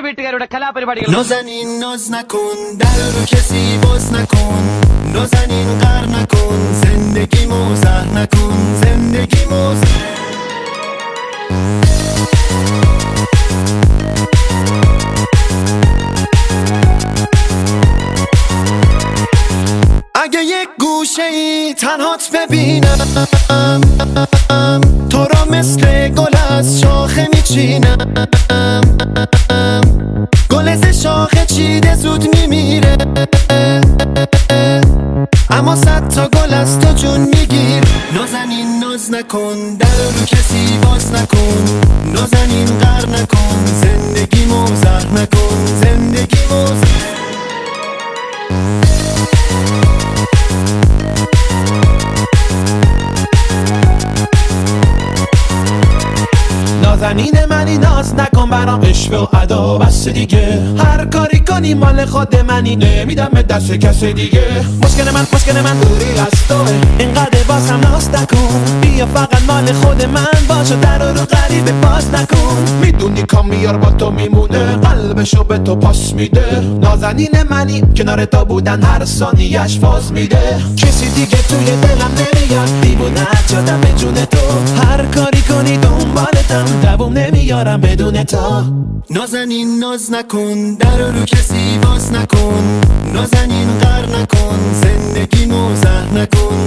വീട്ടുകാരുടെ കലാപരിപാടികൾ نازنین ناز نکن در رو کسی باز نکن نازنین قهر نکن زندگی موزه نکن زندگی موزه اگه یک گوشه ای تنهات ببینم تو را مثل گل از شاخه میچینم گل ز شاخه چیده زود میمیره اما 100 تا گل از تو جون میگیر نازنین ناز نکن در رو کسی باز نکن نازنین قهر نکن زندگی موزه نکن زندگی موزه نازنین منی ناز نکن برام عشق و ادا بس دیگه هر کاری کنی مال خود منی نمیدم به دست کس دیگه مشکل من دوری از توه اینقدر بازم ناز نکن بیا فقط مال خود من باش و در رو غریبه باز نکن میدونی کامیار با تو میمونه قلبشو به تو پاس میده نازنین منی کنار تو بودن هر ثانیه‌اش فاز میده کسی دیگه توی دلم نمیاد دیوونه شدم به جون تو هر کاری کنی دنبالتم دووم نمیارم بدون تو نازنین ناز نکن در رو کسی باز نکن نازنین قهر نکن زندگی موزه نکن